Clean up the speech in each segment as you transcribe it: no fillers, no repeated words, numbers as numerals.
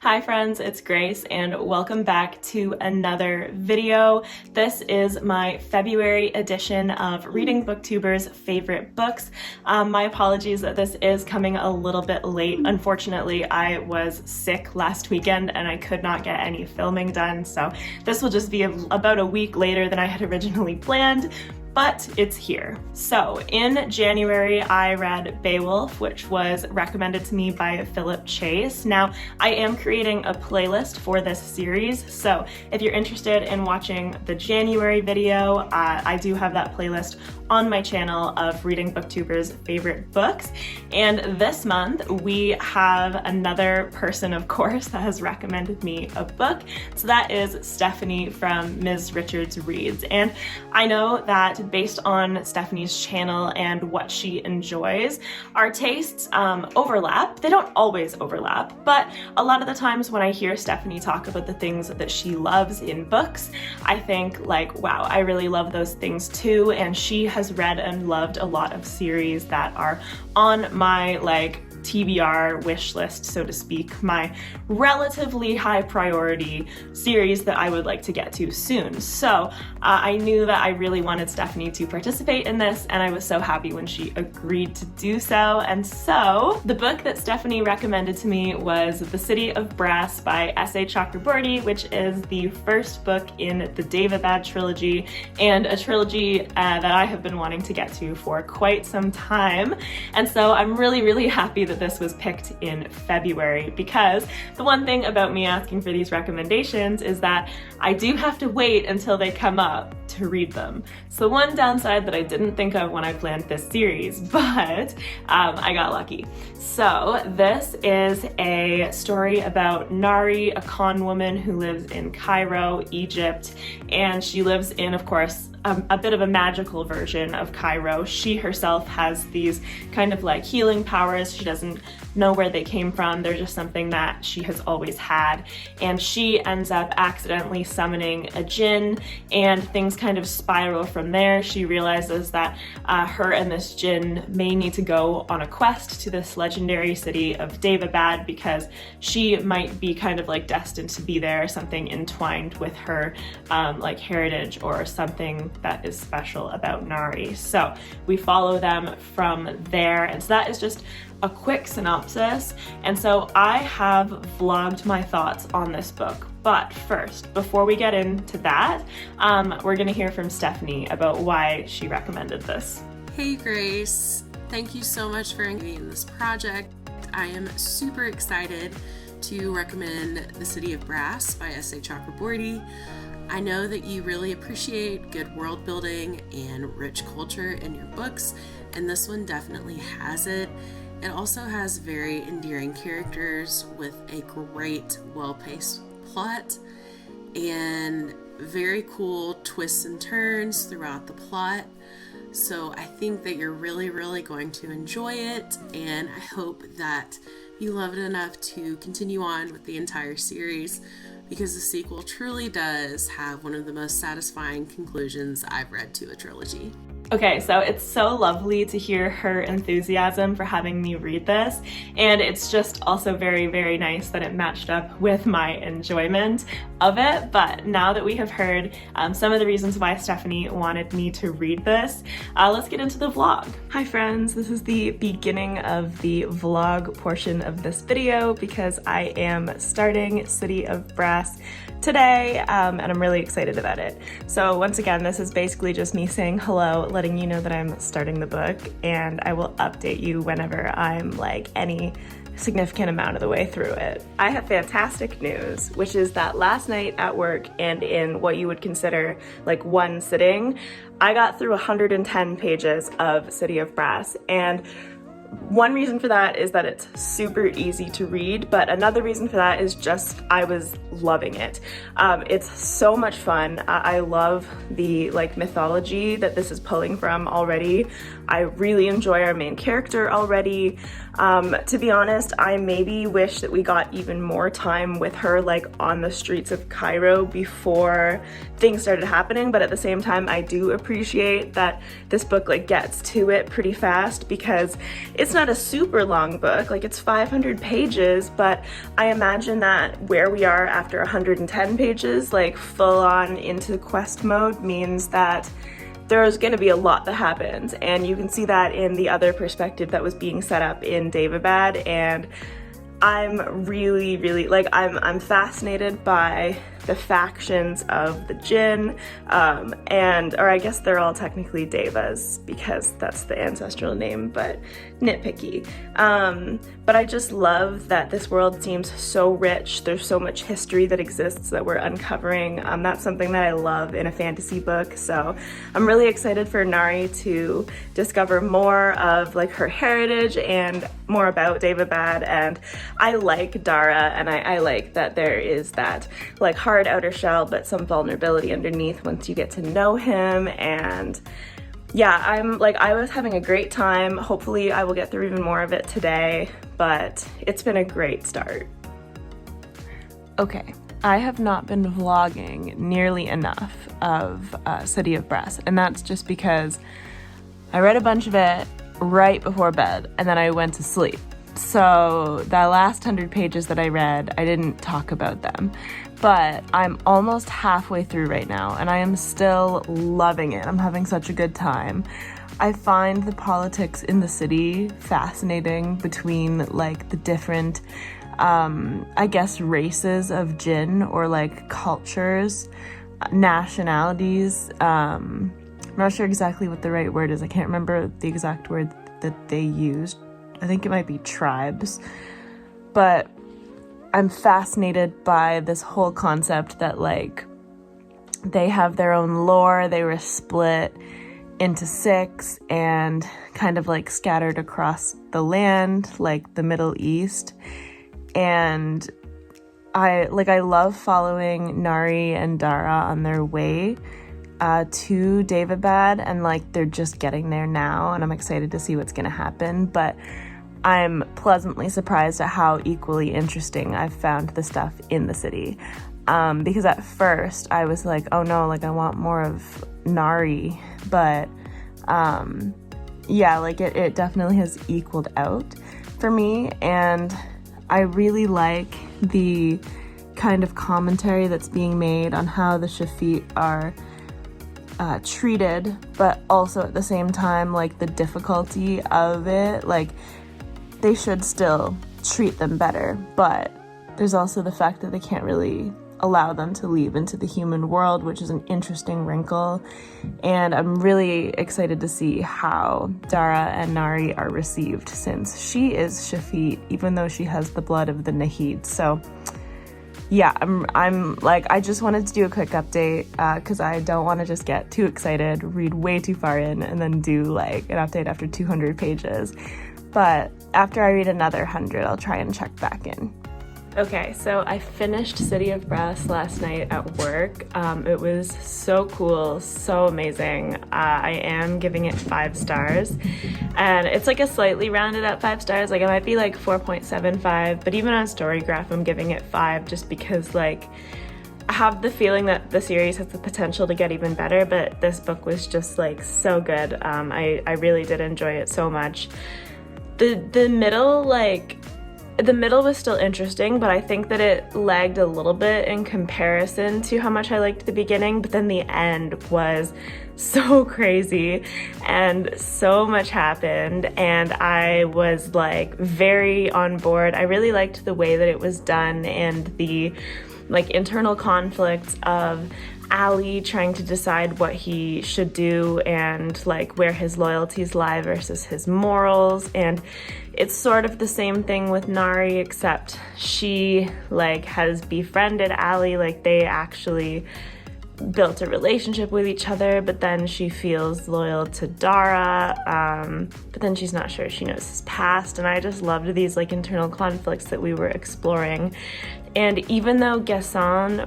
Hi friends, it's Grace and welcome back to another video. This is my February edition of Reading Booktubers' favorite books. My apologies that this is coming a little bit late. Unfortunately, I was sick last weekend and I could not get any filming done, so this will just be about a week later than I had originally planned. But it's here. So in January, I read Beowulf, which was recommended to me by Philip Chase. Now, I am creating a playlist for this series, so if you're interested in watching the January video, I do have that playlist on my channel of Reading Booktubers' favorite books. And this month, we have another person, of course, that has recommended me a book. So that is Stephanie from Ms. Richards Reads. And I know that based on Stephanie's channel and what she enjoys, our tastes overlap. They don't always overlap, but a lot of the times when I hear Stephanie talk about the things that she loves in books, I think like, wow, I really love those things too. And she has read and loved a lot of series that are on my TBR wish list, so to speak, my relatively high priority series that I would like to get to soon. So I knew that I really wanted Stephanie to participate in this, and I was so happy when she agreed to do so. And so the book that Stephanie recommended to me was The City of Brass by S.A. Chakraborty, which is the first book in the Daevabad trilogy, and a trilogy that I have been wanting to get to for quite some time. And so I'm really happy that this was picked in February, because the one thing about me asking for these recommendations is that I do have to wait until they come up to read them. So one downside that I didn't think of when I planned this series, but I got lucky. So this is a story about Nari, a con woman who lives in Cairo, Egypt, and she lives in, of course, a bit of a magical version of Cairo. She herself has these kind of like healing powers. She doesn't know where they came from. They're just something that she has always had. And she ends up accidentally summoning a djinn, and things kind of spiral from there. She realizes that her and this djinn may need to go on a quest to this legendary city of Daevabad, because she might be kind of like destined to be there, something entwined with her like heritage or something that is special about Nari. So we follow them from there, and so that is just a quick synopsis. And so I have vlogged my thoughts on this book. But first, before we get into that, we're gonna hear from Stephanie about why she recommended this. Hey Grace, thank you so much for engaging in this project. I am super excited to recommend The City of Brass by S.A. Chakraborty. I know that you really appreciate good world building and rich culture in your books, and this one definitely has it. It also has very endearing characters with a great, well-paced plot and very cool twists and turns throughout the plot. So I think that you're really going to enjoy it, and I hope that you love it enough to continue on with the entire series, because the sequel truly does have one of the most satisfying conclusions I've read to a trilogy. Okay, so it's so lovely to hear her enthusiasm for having me read this, and it's just also very nice that it matched up with my enjoyment of it. But now that we have heard some of the reasons why Stephanie wanted me to read this, let's get into the vlog. Hi friends, this is the beginning of the vlog portion of this video, because I am starting City of Brass today, and I'm really excited about it. So once again, this is basically just me saying hello, letting you know that I'm starting the book, and I will update you whenever I'm like any significant amount of the way through it. I have fantastic news, which is that last night at work, and in what you would consider like one sitting, I got through 110 pages of City of Brass. And one reason for that is that it's super easy to read, but another reason for that is just I was loving it. It's so much fun. I love the mythology that this is pulling from already. I really enjoy our main character already. To be honest, I maybe wish that we got even more time with her like on the streets of Cairo before things started happening, but at the same time I do appreciate that this book like gets to it pretty fast because it's not a super long book, like it's 500 pages, but I imagine that where we are after 110 pages, like full on into quest mode, means that there's going to be a lot that happens, and you can see that in the other perspective that was being set up in Daevabad, and I'm really like I'm fascinated by the factions of the Jinn, or I guess they're all technically Devas because that's the ancestral name, but nitpicky. But I just love that this world seems so rich. There's so much history that exists that we're uncovering. That's something that I love in a fantasy book. So I'm really excited for Nari to discover more of like her heritage and more about Daevabad. And I like Dara, and I like that there is that like hard outer shell, but some vulnerability underneath once you get to know him. And yeah, I was having a great time. Hopefully I will get through even more of it today, but it's been a great start. Okay, I have not been vlogging nearly enough of City of Brass, and that's just because I read a bunch of it right before bed and then I went to sleep. So the last 100 pages that I read, I didn't talk about them, but I'm almost halfway through right now and I am still loving it. I'm having such a good time. I find the politics in the city fascinating between like the different, I guess, races of Jinn, or like cultures, nationalities. I'm not sure exactly what the right word is. I can't remember the exact word that they used. I think it might be tribes, but I'm fascinated by this whole concept that like they have their own lore. They were split into 6 and kind of like scattered across the land, like the Middle East. And I love following Nari and Dara on their way to Daevabad, and like they're just getting there now, and I'm excited to see what's gonna happen. But I'm pleasantly surprised at how equally interesting I've found the stuff in the city. Because at first I was like, oh no, like I want more of Nari, but yeah, like it definitely has equaled out for me, and I really like the kind of commentary that's being made on how the Shafit are treated, but also at the same time like the difficulty of it. Like they should still treat them better, but there's also the fact that they can't really allow them to leave into the human world, which is an interesting wrinkle. And I'm really excited to see how Dara and Nari are received, since she is Shafit, even though she has the blood of the Nahid. So yeah, I'm like, I just wanted to do a quick update because I don't want to just get too excited, read way too far in, and then do like an update after 200 pages. But after I read another 100, I'll try and check back in. Okay, so I finished City of Brass last night at work. It was so cool, so amazing. I am giving it 5 stars, and it's like a slightly rounded up 5 stars. Like it might be like 4.75, but even on Storygraph, I'm giving it 5 just because like I have the feeling that the series has the potential to get even better, but this book was just like so good. I really did enjoy it so much. The middle was still interesting, but I think that it lagged a little bit in comparison to how much I liked the beginning, but then the end was so crazy and so much happened, and I was like very on board. I really liked the way that it was done and the like internal conflicts of Ali trying to decide what he should do and like where his loyalties lie versus his morals. And it's sort of the same thing with Nari, except she like has befriended Ali, like they actually built a relationship with each other, but then she feels loyal to Dara, but then she's not sure she knows his past. And I just loved these like internal conflicts that we were exploring, And even though Gasson,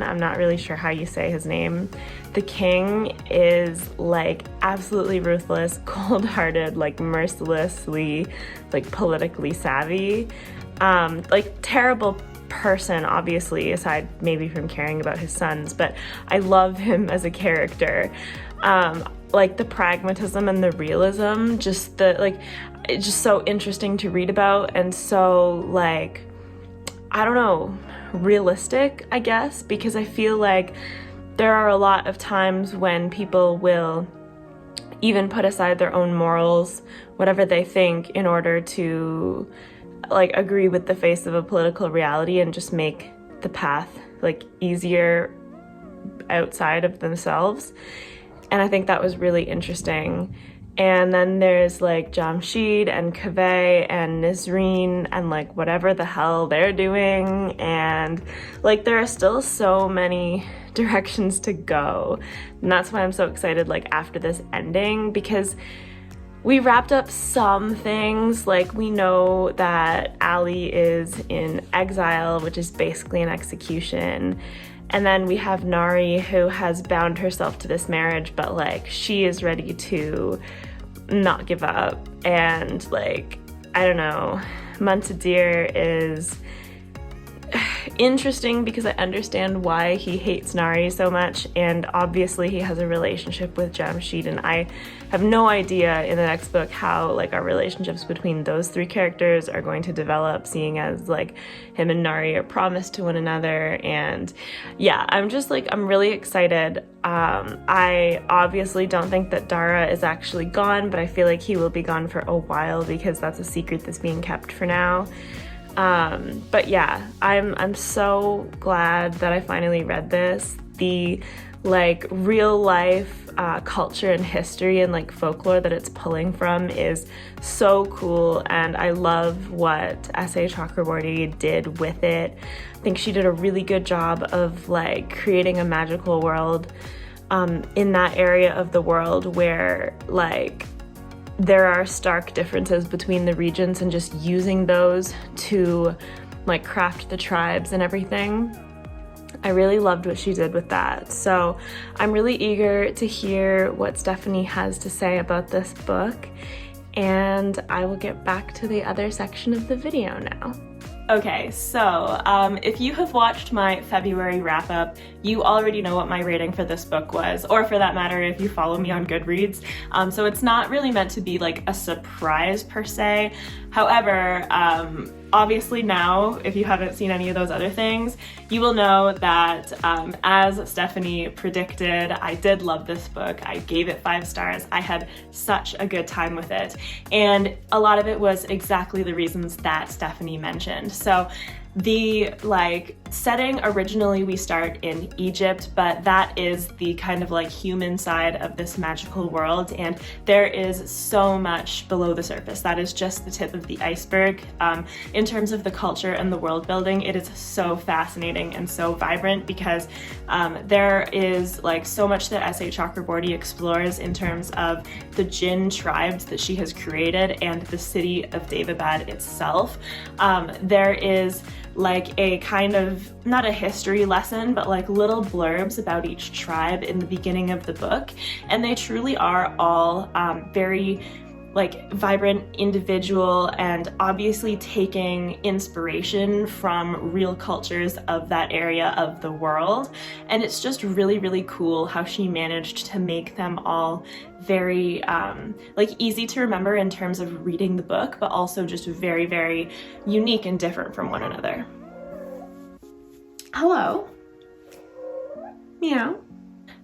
I'm not really sure how you say his name, the king is like absolutely ruthless, cold-hearted, like mercilessly, like politically savvy, like terrible person, obviously, aside maybe from caring about his sons, but I love him as a character. Like the pragmatism and the realism, it's just so interesting to read about, and so like, I don't know, realistic, I guess, because I feel like there are a lot of times when people will even put aside their own morals, whatever they think, in order to like agree with the face of a political reality and just make the path like easier outside of themselves. And I think that was really interesting. And then there's like Jamshid and Kaveh and Nisreen and like whatever the hell they're doing. And like there are still so many directions to go. And that's why I'm so excited like after this ending, because we wrapped up some things. Like we know that Ali is in exile, which is basically an execution. And then we have Nari, who has bound herself to this marriage, but like she is ready to not give up. And like, I don't know, Muntadir is interesting because I understand why he hates Nari so much, and obviously he has a relationship with Jamshid, and I have no idea in the next book how like our relationships between those three characters are going to develop, seeing as like him and Nari are promised to one another. And yeah, I'm really excited. I obviously don't think that Dara is actually gone, but I feel like he will be gone for a while because that's a secret that's being kept for now. But yeah, I'm so glad that I finally read this. The like real life culture and history and like folklore that it's pulling from is so cool, and I love what S.A. Chakraborty did with it. I think she did a really good job of like creating a magical world in that area of the world where like there are stark differences between the regions, and just using those to like craft the tribes and everything. I really loved what she did with that. So I'm really eager to hear what Stephanie has to say about this book, and I will get back to the other section of the video now. Okay, so if you have watched my February wrap-up, you already know what my rating for this book was, or for that matter, if you follow me on Goodreads. So it's not really meant to be like a surprise per se. However, obviously now, if you haven't seen any of those other things, you will know that as Stephanie predicted, I did love this book. I gave it 5 stars. I had such a good time with it. And a lot of it was exactly the reasons that Stephanie mentioned. So the like setting, originally we start in Egypt, but that is the kind of like human side of this magical world, and there is so much below the surface. That is just the tip of the iceberg. In terms of the culture and the world building, it is so fascinating and so vibrant because there is like so much that S.A. Chakraborty explores in terms of the Jinn tribes that she has created and the city of Daevabad itself. There is like a kind of, not a history lesson, but like little blurbs about each tribe in the beginning of the book. And they truly are all very like vibrant, individual, and obviously taking inspiration from real cultures of that area of the world. And it's just really, really cool how she managed to make them all very like easy to remember in terms of reading the book, but also just very, very unique and different from one another. Hello. Meow.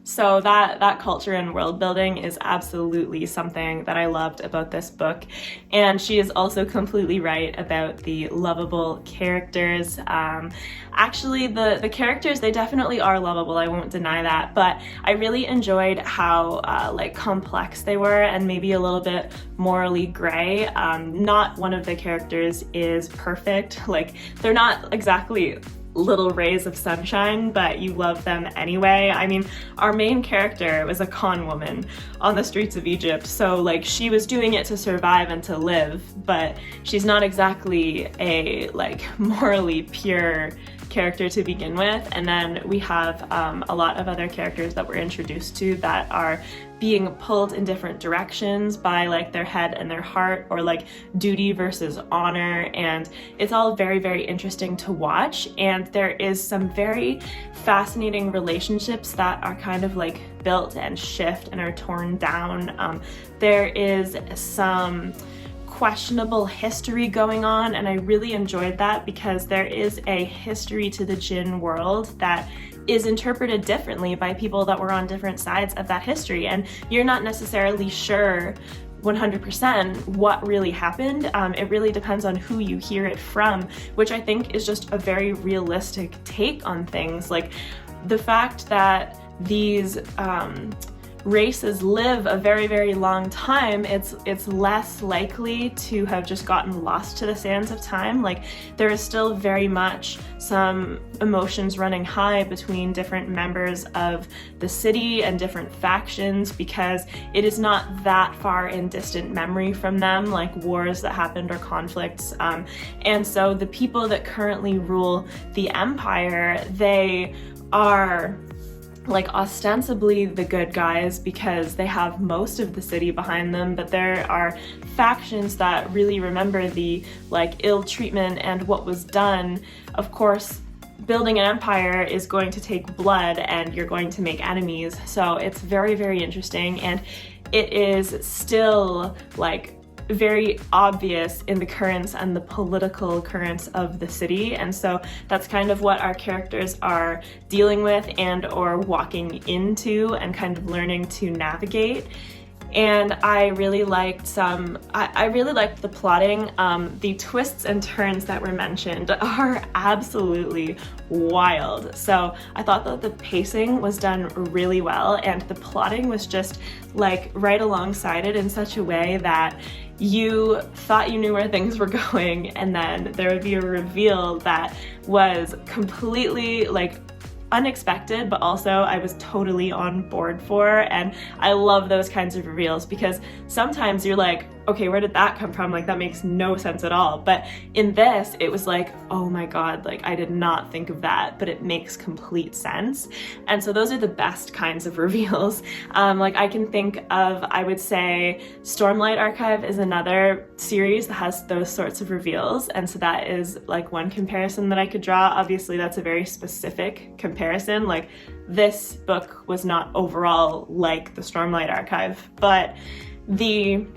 So that culture and world building is absolutely something that I loved about this book. And she is also completely right about the lovable characters. Actually, the characters, they definitely are lovable, I won't deny that, but I really enjoyed how like complex they were and maybe a little bit morally gray. Not one of the characters is perfect. Like, they're not exactly little rays of sunshine, but you love them anyway. I mean, our main character was a con woman on the streets of Egypt, so like she was doing it to survive and to live, but she's not exactly a like morally pure character to begin with. And then we have a lot of other characters that we're introduced to that are being pulled in different directions by like their head and their heart, or like duty versus honor, and it's all very, very interesting to watch. And there is some very fascinating relationships that are kind of like built and shift and are torn down. There is some questionable history going on, and I really enjoyed that because there is a history to the jinn world that is interpreted differently by people that were on different sides of that history, and you're not necessarily sure 100% what really happened. It really depends on who you hear it from, which I think is just a very realistic take on things. Like the fact that these races live a very, very long time, it's less likely to have just gotten lost to the sands of time. Like there is still very much some emotions running high between different members of the city and different factions, because it is not that far in distant memory from them, like wars that happened or conflicts. And so the people that currently rule the empire, they are like ostensibly the good guys because they have most of the city behind them, but there are factions that really remember the like ill treatment and what was done. Of course, building an empire is going to take blood and you're going to make enemies, so it's very, very interesting, and it is still like very obvious in the currents and the political currents of the city. And so that's kind of what our characters are dealing with and or walking into and kind of learning to navigate. And I really liked I really liked the plotting. The twists and turns that were mentioned are absolutely wild. So I thought that the pacing was done really well, and the plotting was just like right alongside it in such a way that you thought you knew where things were going, and then there would be a reveal that was completely like unexpected, but also I was totally on board for. And I love those kinds of reveals because sometimes you're like, okay, where did that come from? Like that makes no sense at all. But in this, it was like, oh my God, like I did not think of that, but it makes complete sense. And so those are the best kinds of reveals. Like I can think of, I would say Stormlight Archive is another series that has those sorts of reveals. And so that is like one comparison that I could draw. Obviously that's a very specific comparison. Like this book was not overall like the Stormlight Archive, but the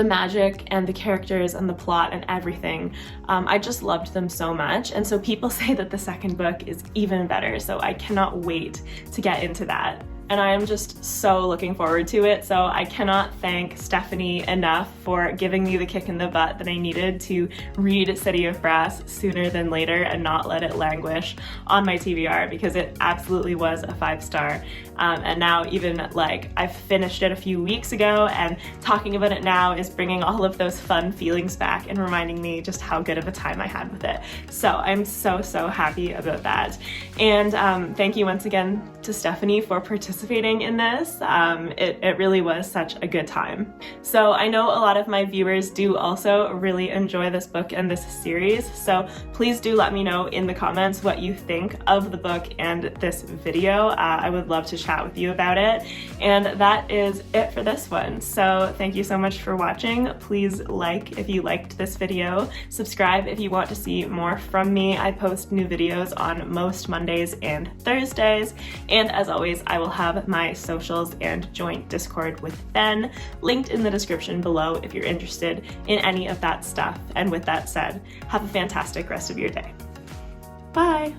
magic and the characters and the plot and everything, I just loved them so much. And so people say that the second book is even better, so I cannot wait to get into that. And I am just so looking forward to it. So I cannot thank Stephanie enough for giving me the kick in the butt that I needed to read City of Brass sooner than later and not let it languish on my TBR, because it absolutely was a 5-star. And now even like I finished it a few weeks ago, and talking about it now is bringing all of those fun feelings back and reminding me just how good of a time I had with it. So I'm so, so happy about that. And thank you once again to Stephanie for participating in this. It really was such a good time. So I know a lot of my viewers do also really enjoy this book and this series, so please do let me know in the comments what you think of the book and this video. I would love to chat with you about it. And that is it for this one. So thank you so much for watching. Please like if you liked this video, subscribe if you want to see more from me. I post new videos on most Mondays and Thursdays, and as always I will have my socials and joint Discord with Ben linked in the description below if you're interested in any of that stuff. And with that said, have a fantastic rest of your day. Bye!